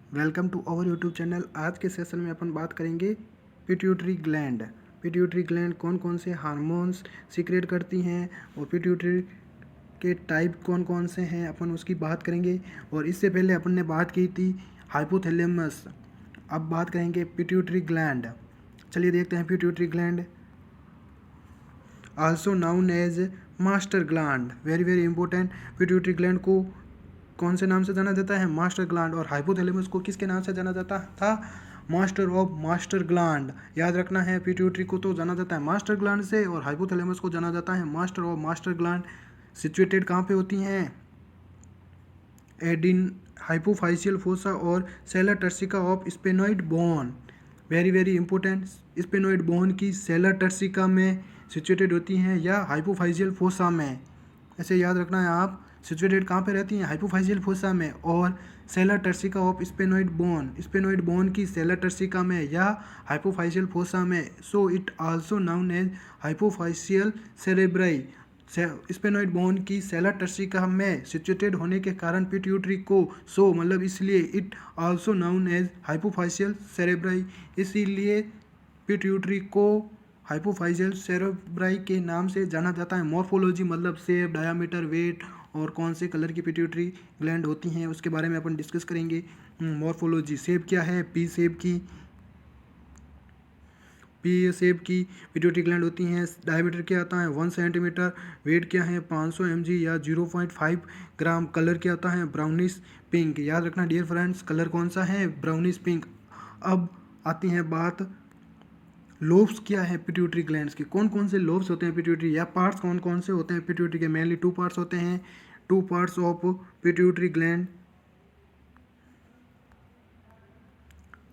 Welcome to our YouTube channel. आज के session में अपन बात करेंगे पिट्यूटरी ग्लैंड। पिट्यूटरी ग्लैंड कौन कौन से हार्मोन्स सीक्रेट करती हैं और पिट्यूटरी के टाइप कौन कौन से हैं, अपन उसकी बात करेंगे। और इससे पहले अपन ने बात की थी हाइपोथैलेमस, अब बात करेंगे पिट्यूटरी ग्लैंड। चलिए देखते हैं pituitary gland, also known as master gland, very very important. Pituitary gland को कौन से नाम से जाना जाता है? Master gland. और हाइपोथैलेमस को किसके नाम से जाना जाता था? Master of master gland. याद रखना है, पिट्यूटरी को तो जाना जाता है मास्टर ग्लैंड से और हाइपोथैलेमस को जाना जाता है master of master gland. Situated कहाँ पे होती हैं? एडिन हाइपोफाइशियल फोसा और sella turcica of sphenoid bone, very very important. Sphenoid bone की सेलर टर्सिका में सिचुएटेड होती हैं या हाइपोफाइशियल फोसा में, ऐसे याद रखना है आप। सिचुएटेड कहाँ पे रहती हैं? हाइपोफाइशियल फोसा में। और sella turcica of sphenoid bone, sphenoid bone की सेलर टर्सिका में या हाइपोफाइशियल फोसा में। So it also known as hypophyseal cerebri. Sphenoid bone की सेलर टर्सिका में सिचुएटेड होने के कारण पिट्यूटरी को, सो मतलब इसलिए, it also known as hypophyseal cerebri, इसीलिए पिट्यूटरी को हाइपोफाइशियल सेरेब्राई के नाम से जाना जाता है। मॉर्फोलॉजी मतलब शेप, डायामीटर, वेट और कौन से कलर की पिट्यूटरी ग्लैंड होती हैं उसके बारे में अपन डिस्कस करेंगे। मॉर्फोलॉजी, शेप क्या है? पी शेप की पिट्यूटरी ग्लैंड होती हैं। डायमीटर क्या आता है? 1 सेंटीमीटर। वेट क्या है? 500 mg या 0.5 ग्राम। कलर क्या आता है? Brownish pink. याद रखना डियर फ्रेंड्स, कलर कौन सा है? Brownish pink. अब आती है बात, लोब्स क्या है पिट्यूटरी ग्लैंड्स के? कौन कौन से लोब्स होते हैं पिट्यूटरी, या पार्ट्स कौन कौन से होते हैं पिट्यूटरी के? मेनली 2 पार्ट्स होते हैं। 2 parts of pituitary gland,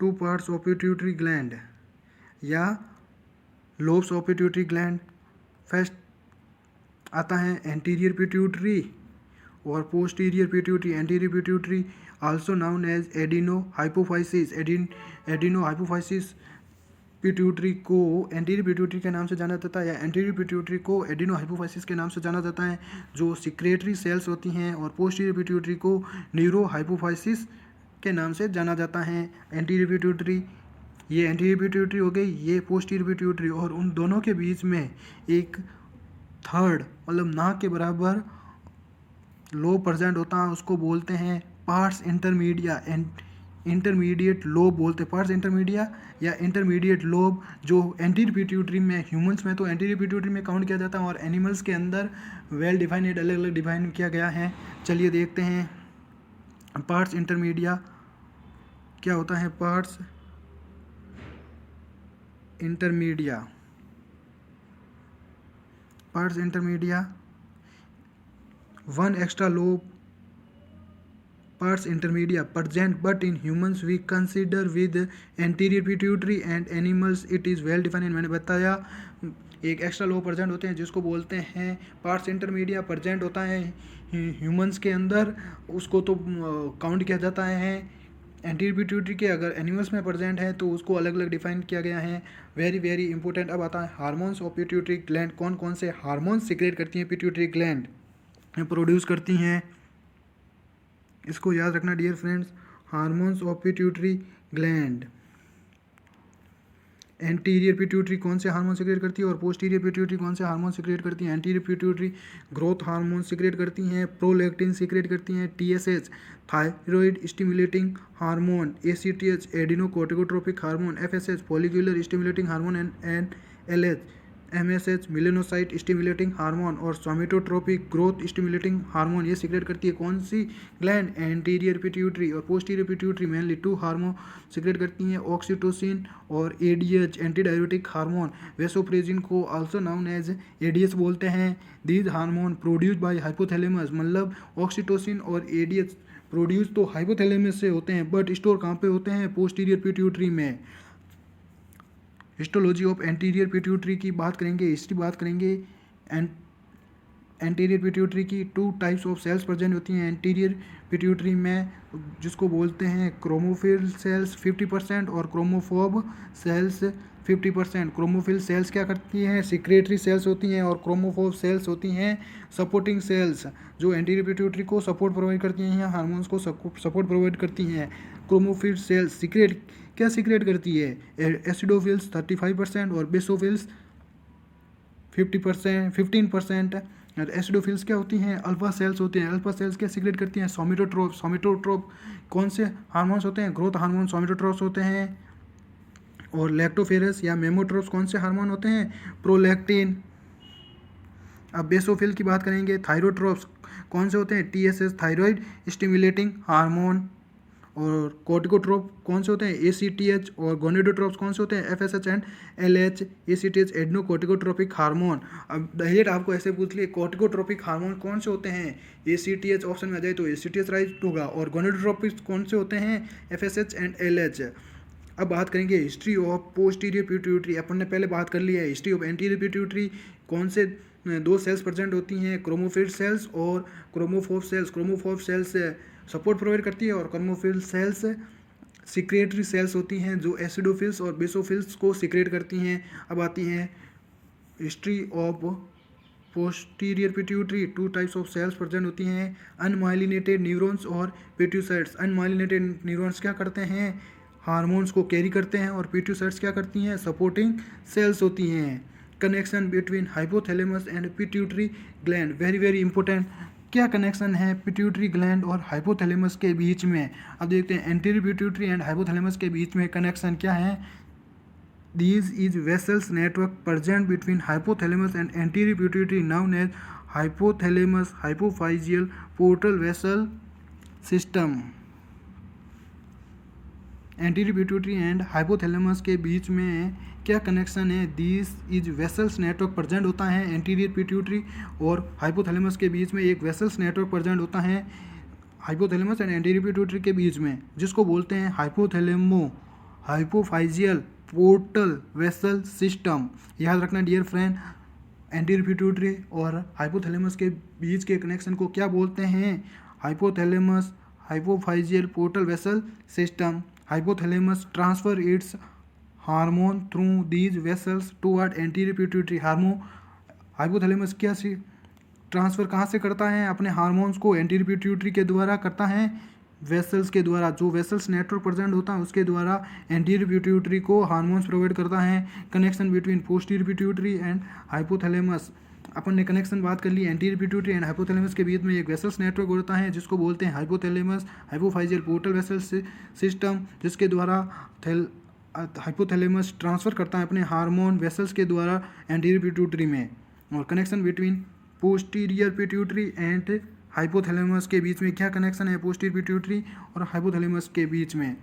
2 parts of pituitary gland या lobes of pituitary gland. First आता है एंटीरियर पिट्यूटरी और posterior pituitary. Anterior pituitary also known as adenohypophysis. Adenohypophysis pituitary को एंटीरियर पिट्यूटरी के नाम से जाना जाता है, या एंटीरियर पिट्यूटरी को एडिनो हाइपोफाइसिस के नाम से जाना जाता है, जो सिक्रेटरी सेल्स होती हैं। और पोस्टीरियर पिट्यूटरी को न्यूरो हाइपोफाइसिस के नाम से जाना जाता है। एंटीरियर पिट्यूटरी, ये एंटीरियर पिट्यूटरी हो गई, ये पोस्टीरियर पिट्यूटरी, और उन दोनों के बीच में एक थर्ड मतलब नाक के बराबर लोब प्रेजेंट होता है, उसको बोलते हैं पार्ट्स इंटरमीडिया। इंटरमीडिएट लोब बोलते हैं, पार्ट्स इंटरमीडिया या इंटरमीडिएट लोब, जो एंटीरियर पिट्यूटरी में, ह्यूमंस में तो एंटीरियर पिट्यूटरी में काउंट किया जाता है, और एनिमल्स के अंदर वेल डिफाइनेड, अलग अलग डिफाइन किया गया है। चलिए देखते हैं पार्ट्स इंटरमीडिया क्या होता है। Parts intermedia, parts intermedia, one extra lobe parts intermedia present, but in humans we consider with anterior pituitary and animals it is well defined। मैंने बताया एक एक्स्ट्रा लोब प्रेजेंट होते हैं जिसको बोलते हैं पार्ट्स इंटरमीडिया, प्रेजेंट होता है ह्यूमंस के अंदर, उसको तो काउंट किया जाता है एंटीरियर पिट्यूटरी के। अगर एनिमल्स में प्रेजेंट है तो उसको अलग अलग डिफाइन किया गया है। Very very important. अब आता है हार्मोन्स ऑफ पिट्यूटरी ग्लैंड। कौन कौन से हार्मोन्स सीक्रेट करती हैं पिट्यूटरी ग्लैंड, प्रोड्यूस करती हैं, इसको याद रखना dear friends. Hormones of pituitary gland, anterior pituitary कौन से हार्मोन सीक्रेट करती है और पोस्टीरियर पिट्यूटरी कौन से हार्मोन सीक्रेट करती है? Anterior pituitary growth hormone secrete करती हैं, प्रोलैक्टिन सीक्रेट करती हैं, TSH thyroid stimulating hormone, ACTH adrenocorticotropic hormone, FSH follicular stimulating hormone, and LH MSH melanocyte stimulating hormone और सोमेटोट्रोपिक ग्रोथ स्टिमुलेटिंग हार्मोन। ये सीक्रेट करती है कौन सी ग्लैंड? Anterior pituitary. और posterior pituitary mainly 2 hormone secrete करती हैं, ऑक्सीटोसिन और ADH anti diuretic hormone. Vasopressin को आल्सो नाउन एज एडीएच बोलते हैं। These hormone produce by hypothalamus, मतलब ऑक्सीटोसिन और एडीएच प्रोड्यूस तो हाइपोथैलेमस से होते हैं, बट स्टोर कहाँ पे होते हैं? पोस्टीरियर पिट्यूटरी में। हिस्टोलॉजी ऑफ एंटीरियर पिट्यूटरी की बात करेंगे, हिस्ट्री बात करेंगे। एंड एंटीरियर पिट्यूटरी की 2 टाइप्स ऑफ सेल्स प्रेजेंट होती हैं एंटीरियर पिट्यूटरी में, जिसको बोलते हैं क्रोमोफिल सेल्स 50% और क्रोमोफोब सेल्स 50%। क्रोमोफिल सेल्स क्या करती हैं, सिक्रेटरी सेल्स होती हैं, और क्रोमोफोब सेल्स होती हैं सपोर्टिंग सेल्स, जो एंटीरियर पिट्यूटरी को सपोर्ट प्रोवाइड करती हैं या हार्मोन्स को सपोर्ट प्रोवाइड करती हैं। क्रोमोफिल सेल्स क्या सीक्रेट करती है, एसिडोफिल्स 35% और बेसोफिल्स 15%। और एसिडोफिल्स क्या होती हैं, अल्फा सेल्स होती हैं। अल्फा सेल्स क्या सीक्रेट करती हैं, सोमेटोट्रोप कौन से हार्मोन्स होते हैं, ग्रोथ हार्मोन सोमेटोट्रोप्स होते हैं। और लैक्टोफेरस या मेमोट्रोप्स कौन से हार्मोन होते हैं, प्रोलैक्टिन। अब बेसोफिल की बात करेंगे, थायरोट्रोप्स कौन से होते हैं, TSH थायराइड स्टिमुलेटिंग हार्मोन। और कोर्टिकोट्रोप कौन से होते हैं, ACTH। और गोनेडोट्रोप्स कौन से होते हैं, FSH and LH। ACTH adrenocorticotropic hormone. अब डायरेक्ट आपको ऐसे पूछ लिए कोर्टिकोट्रोपिक हार्मोन कौन से होते हैं, ACTH ऑप्शन में आ जाए तो ACTH राइट होगा। और गोनेडोट्रोपिक कौन से होते हैं, FSH एंड LH। अब बात करेंगे हिस्ट्री ऑफ पोस्टीरियर पिट्यूटरी। अपन ने पहले बात कर ली है हिस्ट्री ऑफ एंटीरियर पिट्यूटरी। कौन से 2 सेल्स प्रेजेंट होती हैं, क्रोमोफिल सेल्स और chromophobe sales. Chromophobe sales support provide करती है और क्रोमोफिल सेल्स सिक्रेटरी सेल्स होती हैं जो एसिडोफिल्स और बेसोफिल्स को सिक्रेट करती हैं। अब आती हैं history of posterior pituitary. 2 types of cells present होती हैं, अनमाइलिनेटेड न्यूरॉन्स और पिट्यूसाइट्स। अनमाइलिनेटेड न्यूरॉन्स क्या करते हैं, हार्मोन्स को कैरी करते हैं, और पिट्यूसाइट्स क्या करती हैं, सपोर्टिंग सेल्स होती हैं। Connection between hypothalamus and pituitary gland, very very important. क्या कनेक्शन है पिट्यूटरी ग्लैंड और हाइपोथैलेमस के बीच में। अब देखते हैं एंटीरियर पिट्यूटरी एंड हाइपोथैलेमस के बीच में कनेक्शन क्या है। These is vessels network present between hypothalamus and anterior pituitary known as hypothalamus hypophyseal portal vessel system। Anterior pituitary and hypothalamus के बीच में क्या कनेक्शन है, this is vessels network present होता है एंटीरियर पिट्यूटरी और हाइपोथैलेमस के बीच में एक वेसल्स नेटवर्क प्रेजेंट होता है हाइपोथैलेमस एंड एंटीरियर पिट्यूटरी के बीच में, जिसको बोलते हैं hypothalamo hypophyseal portal vessel system. याद रखना डियर फ्रेंड, एंटीरियर पिट्यूटरी और हाइपोथैलेमस के बीच के कनेक्शन को क्या बोलते हैं, hypothalamus hypophyseal portal vessel system. Hypothalamus transfer its hormone through these vessels toward anterior pituitary। Hypothalamus क्या सी ट्रांसफ़र कहाँ से करता है, अपने हार्मोन्स को एंटीरियर पिट्यूटरी के द्वारा करता है, वेसल्स के द्वारा, जो वेसल्स नेटवर्क प्रेजेंट होता है उसके द्वारा एंटीरियर पिट्यूटरी को हार्मोन्स प्रोवाइड करता है। Connection between posterior pituitary and hypothalamus, अपन ने कनेक्शन बात कर ली, एंटीरियर पिट्यूटरी एंड हाइपोथैलेमस के बीच में एक वेसल्स नेटवर्क होता है जिसको बोलते हैं hypothalamus hypophyseal portal vessels system, जिसके द्वारा हाइपोथैलेमस ट्रांसफ़र करता है अपने हार्मोन वेसल्स के द्वारा एंटीरियर पिट्यूटरी में। और connection between posterior pituitary and hypothalamus के बीच में क्या कनेक्शन है, पोस्टीरियर पिट्यूटरी और हाइपोथैलेमस के बीच में।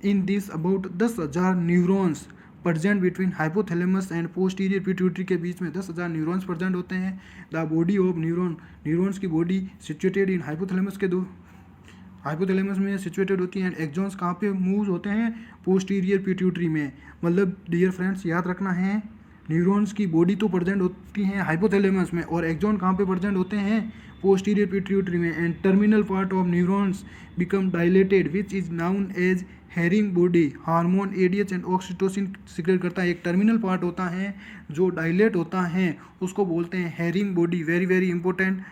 In this about 10,000 neurons present between hypothalamus and posterior pituitary के बीच में 10,000 न्यूरॉन्स प्रेजेंट होते हैं। द बॉडी ऑफ न्यूरॉन्स की बॉडी सिचुएटेड इन हाइपोथैलेमस में सिचुएटेड होती है। एक्सॉन्स कहाँ पे मूव होते हैं, पोस्टीरियर पिट्यूटरी में। मतलब डियर फ्रेंड्स याद रखना है, न्यूरॉन्स की बॉडी तो प्रेजेंट होती है हाइपोथैलेमस में और एक्सॉन कहाँ पे प्रेजेंट होते हैं, पोस्टीरियर पिट्यूटरी में। And terminal part of neurons become dilated which is known as Herring body. Hormone ADH and oxytocin secrete करता है। एक टर्मिनल पार्ट होता है जो डायलेट होता है उसको बोलते हैं herring body, very very important.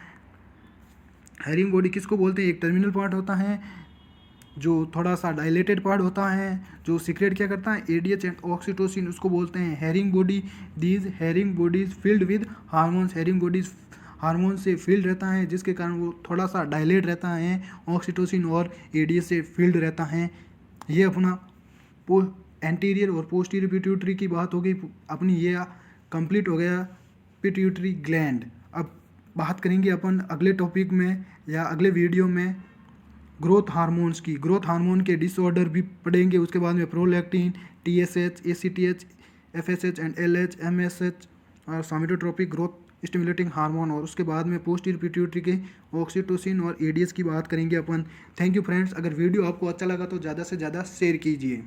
Herring body किसको बोलते हैं, एक टर्मिनल पार्ट होता है जो थोड़ा सा डायलेटेड पार्ट होता है जो सीक्रेट क्या करता है, ADH एंड ऑक्सीटोसिन, उसको बोलते हैं herring body. These herring bodies filled with hormones, herring bodies hormone से फील्ड रहता है जिसके कारण वो थोड़ा सा डायलेट रहता है, ऑक्सीटोसिन और ADH से फील्ड रहता है। ये अपना एंटीरियर और पोस्टीरियर पिट्यूटरी की बात हो गई अपनी, ये कंप्लीट हो गया पिट्यूटरी ग्लैंड। अब बात करेंगे अपन अगले टॉपिक में या अगले वीडियो में ग्रोथ हार्मोन्स की। ग्रोथ हार्मोन के डिसऑर्डर भी पढ़ेंगे, उसके बाद में prolactin, TSH, ACTH, FSH and LH, MSH और सोमेटोट्रोपिक ग्रोथ स्टिमुलेटिंग हार्मोन, और उसके बाद में पोस्टीरियर पिट्यूटरी के ऑक्सीटोसिन और ADH की बात करेंगे अपन। थैंक यू फ्रेंड्स, अगर वीडियो आपको अच्छा लगा तो ज़्यादा से ज़्यादा शेयर कीजिए।